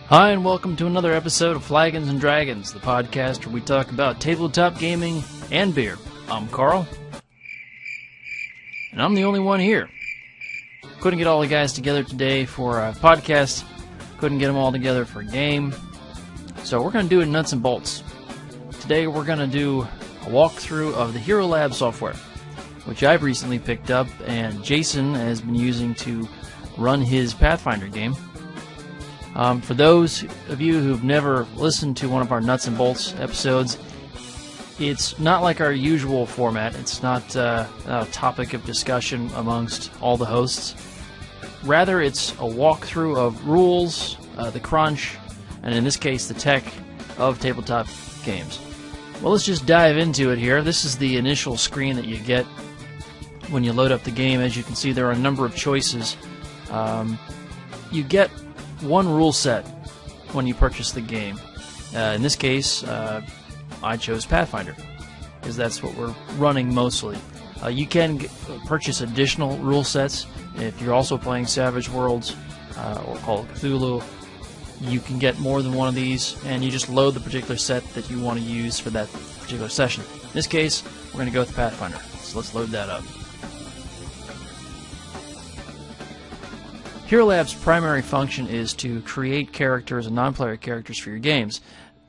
Hi, and welcome to another episode of Flagons and Dragons, the podcast where we talk about tabletop gaming and beer. I'm Carl, and I'm the only one here. Couldn't get all the guys together today for a podcast, couldn't get them all together for a game, so we're going to do it nuts and bolts. Today we're going to do a walkthrough of the Hero Lab software, which I've recently picked up and Jason has been using to run his Pathfinder game. For those of you who've never listened to one of our Nuts and Bolts episodes, it's not like our usual format. It's not a topic of discussion amongst all the hosts. Rather, it's a walkthrough of rules, the crunch, and in this case, the tech of tabletop games. Well, let's just dive into it here. This is the initial screen that you get when you load up the game. As you can see, there are a number of choices. You get one rule set when you purchase the game. In this case, I chose Pathfinder because that's what we're running mostly. You can purchase additional rule sets if you're also playing Savage Worlds or Call of Cthulhu. You can get more than one of these, and you just load the particular set that you want to use for that particular session. In this case, we're going to go with Pathfinder, so let's load that up. Hero Lab's primary function is to create characters and non-player characters for your games.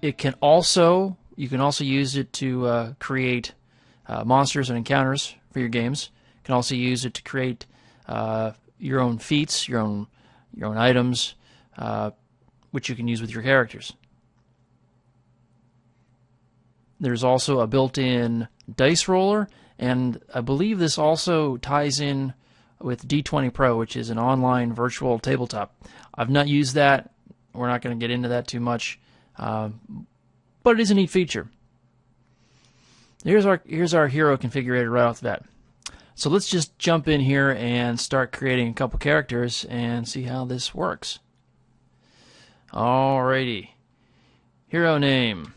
You can also use it to create monsters and encounters for your games. You can also use it to create your own feats, your own items, which you can use with your characters. There's also a built-in dice roller, and I believe this also ties in with D20 Pro, which is an online virtual tabletop. I've not used that. We're not going to get into that too much, but it is a neat feature. Here's our hero configurator right off the bat. So let's just jump in here and start creating a couple characters and see how this works. Alrighty. Hero name: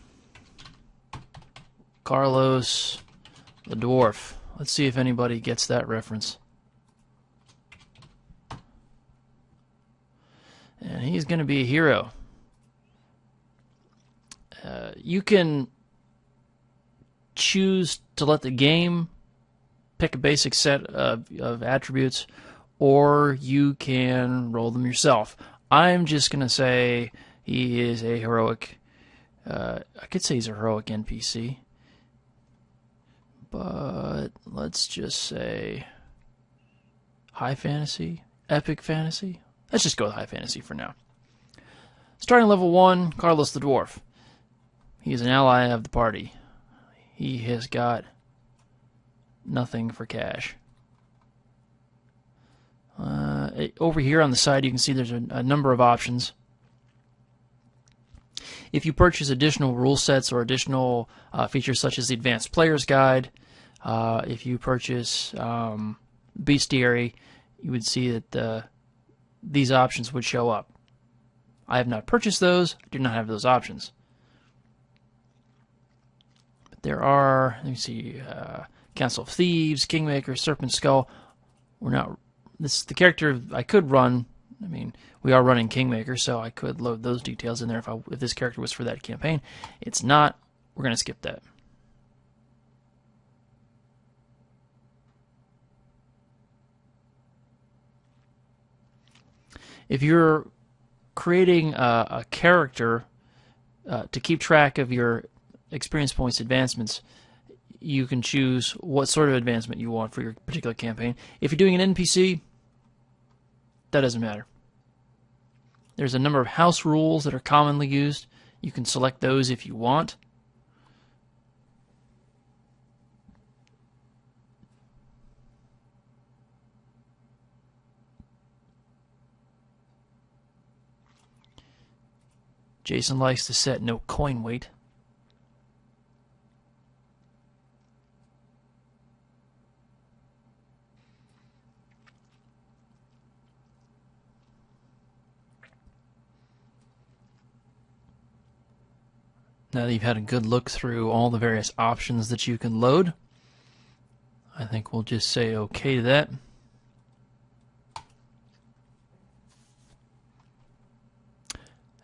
Carlos the Dwarf. Let's see if anybody gets that reference. And he's going to be a hero. You can choose to let the game pick a basic set of attributes, or you can roll them yourself. I'm just going to say he is a heroic... I could say he's a heroic NPC. But let's just say high fantasy, epic fantasy. Let's just go with high fantasy for now. Starting level 1, Carlos the Dwarf. He is an ally of the party. He has got nothing for cash. Over here on the side, you can see there's a number of options. If you purchase additional rule sets or additional features such as the Advanced Player's Guide, if you purchase Bestiary, you would see that these options would show up. I have not purchased those. I do not have those options. But there are, let me see, Council of Thieves, Kingmaker, Serpent Skull. This is the character I could run. I mean, we are running Kingmaker, so I could load those details in there if this character was for that campaign. It's not. We're going to skip that. If you're creating a character to keep track of your experience points advancements, you can choose what sort of advancement you want for your particular campaign. If you're doing an NPC, that doesn't matter. There's a number of house rules that are commonly used. You can select those if you want. Jason likes to set no coin weight. Now that you've had a good look through all the various options that you can load, I think we'll just say okay to that.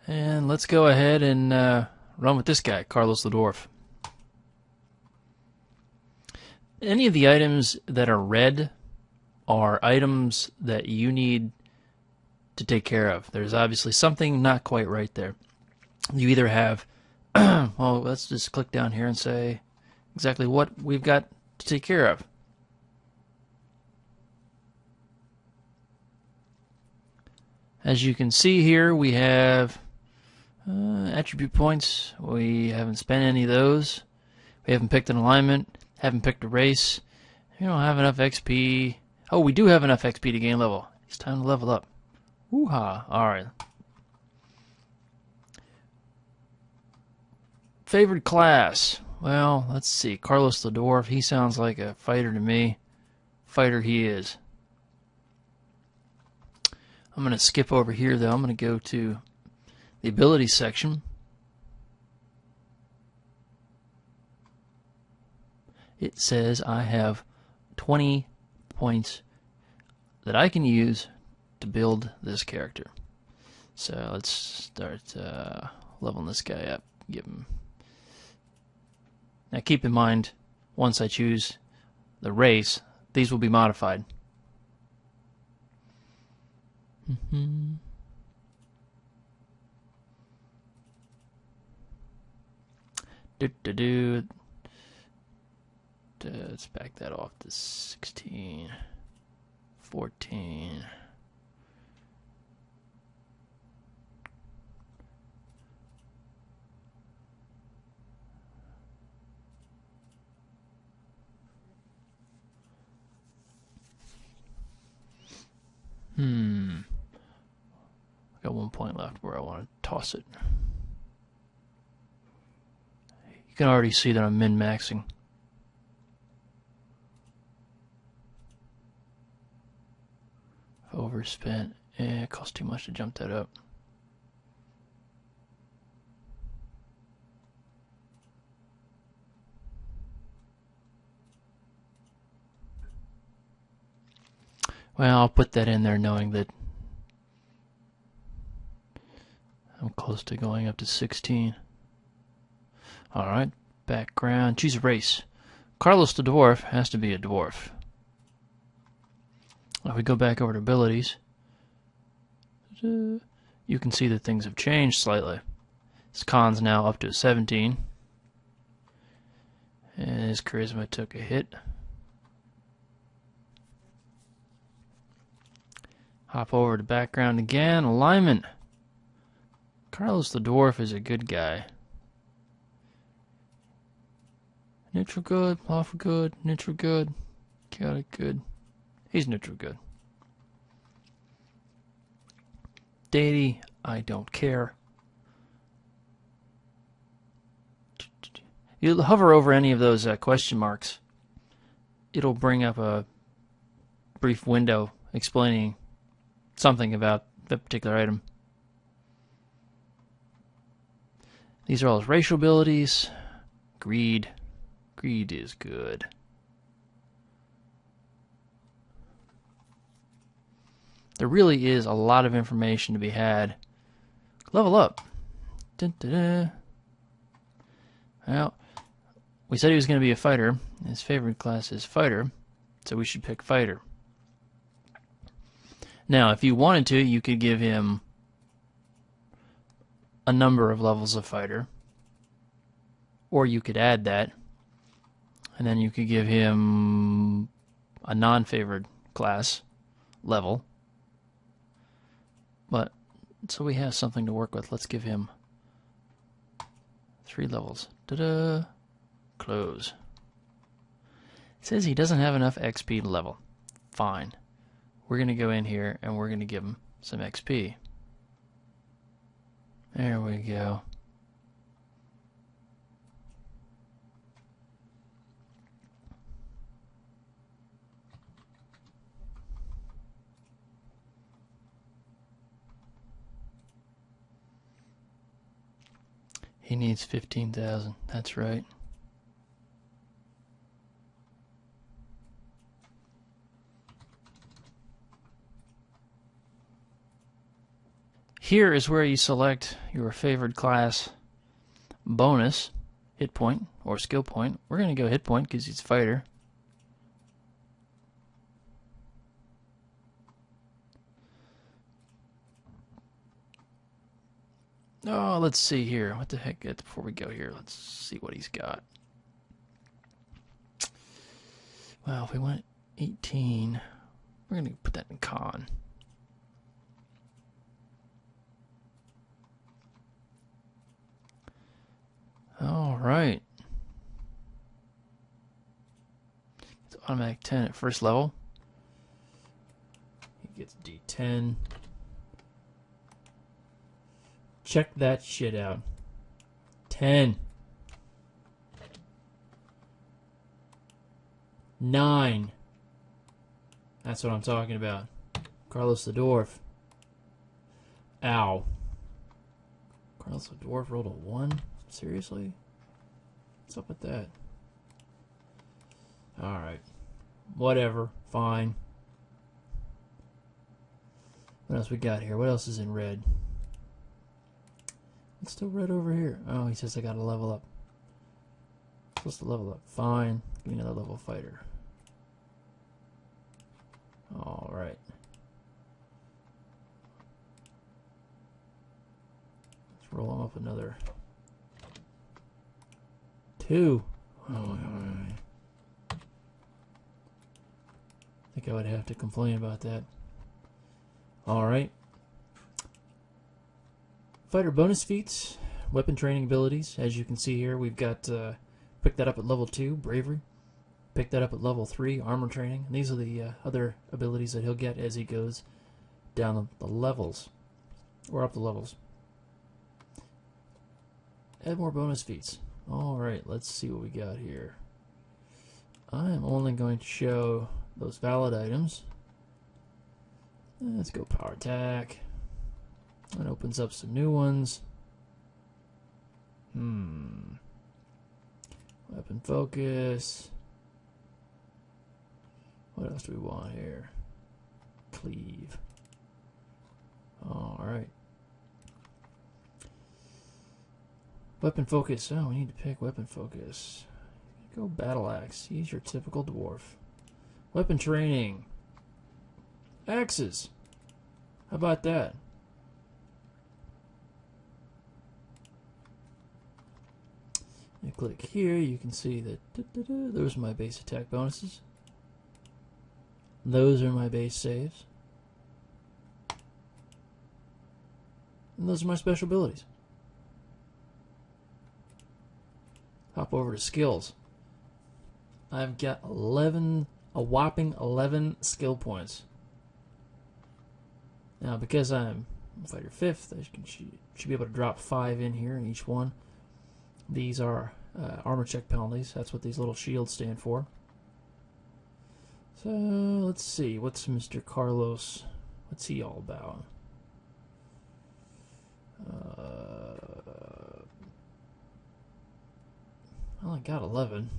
And let's go ahead and run with this guy, Carlos the Dwarf. Any of the items that are red are items that you need to take care of. There's obviously something not quite right there. You either have, well, let's just click down here and say exactly what we've got to take care of. As you can see here, we have attribute points. We haven't spent any of those. We haven't picked an alignment. Haven't picked a race. We don't have enough XP. Oh, we do have enough XP to gain level. It's time to level up. Woo-ha. Alright. Favorite class. Well, let's see. Carlos the Dwarf. He sounds like a fighter to me. Fighter he is. I'm going to skip over here, though. I'm going to go to the abilities section. It says I have 20 points that I can use to build this character. So let's start leveling this guy up. Give him. Now keep in mind, once I choose the race, these will be modified. Let's back that off to 16, 14. I got 1 point left where I want to toss it. You can already see that I'm min-maxing. Overspent. It costs too much to jump that up. Well, I'll put that in there knowing that I'm close to going up to 16. Alright, background. Choose a race. Carlos the Dwarf has to be a dwarf. If we go back over to abilities, you can see that things have changed slightly. His con's now up to 17. And his charisma took a hit. Hop over to background again. Alignment. Carlos the Dwarf is a good guy. Neutral good, lawful good, neutral good, chaotic good. He's neutral good. Deity, I don't care. You hover over any of those question marks. It'll bring up a brief window explaining something about that particular item. These are all his racial abilities. Greed. Greed is good. There really is a lot of information to be had. Level up. Dun, dun, dun. Well, we said he was going to be a fighter. His favorite class is fighter, so we should pick fighter. Now, if you wanted to, you could give him a number of levels of fighter, or you could add that, and then you could give him a non-favored class level. But, so we have something to work with. Let's give him 3 levels. Ta-da! Close. It says he doesn't have enough XP to level. Fine. We're going to go in here and we're going to give him some XP. There we go. He needs 15,000. That's right. Here is where you select your favored class bonus, hit point, or skill point. We're going to go hit point because he's a fighter. Oh, let's see here. What the heck? Before we go here, let's see what he's got. Well, if we went 18, we're going to put that in con. All right. It's automatic 10 at first level. He gets D10. Check that shit out. 10. 9. That's what I'm talking about. Carlos the Dwarf. Ow. Carlos the Dwarf rolled a 1? Seriously? What's up with that? Alright. Whatever. Fine. What else we got here? What else is in red? It's still red over here. Oh, he says I gotta level up. Supposed to level up. Fine. Give me another level fighter. Alright. Let's roll him up another 2. Oh, I think I would have to complain about that. Alright. Fighter bonus feats, weapon training abilities. As you can see here, we've got picked that up at level 2, bravery. Picked that up at level 3, armor training. And these are the other abilities that he'll get as he goes down the levels, or up the levels. Add more bonus feats. Alright, let's see what we got here. I am only going to show those valid items. Let's go power attack. That opens up some new ones. Weapon focus. What else do we want here? Cleave. Alright. Weapon focus. Oh, we need to pick weapon focus. Go battle axe. He's your typical dwarf. Weapon training. Axes. How about that? You click here, you can see that those are my base attack bonuses. Those are my base saves. And those are my special abilities. Hop over to skills. I've got a whopping 11 skill points. Now, because I'm fighter 5th, I should be able to drop 5 in here in each one. These are armor check penalties. That's what these little shields stand for. So, let's see. What's Mr. Carlos? What's he all about? Well, I got 11.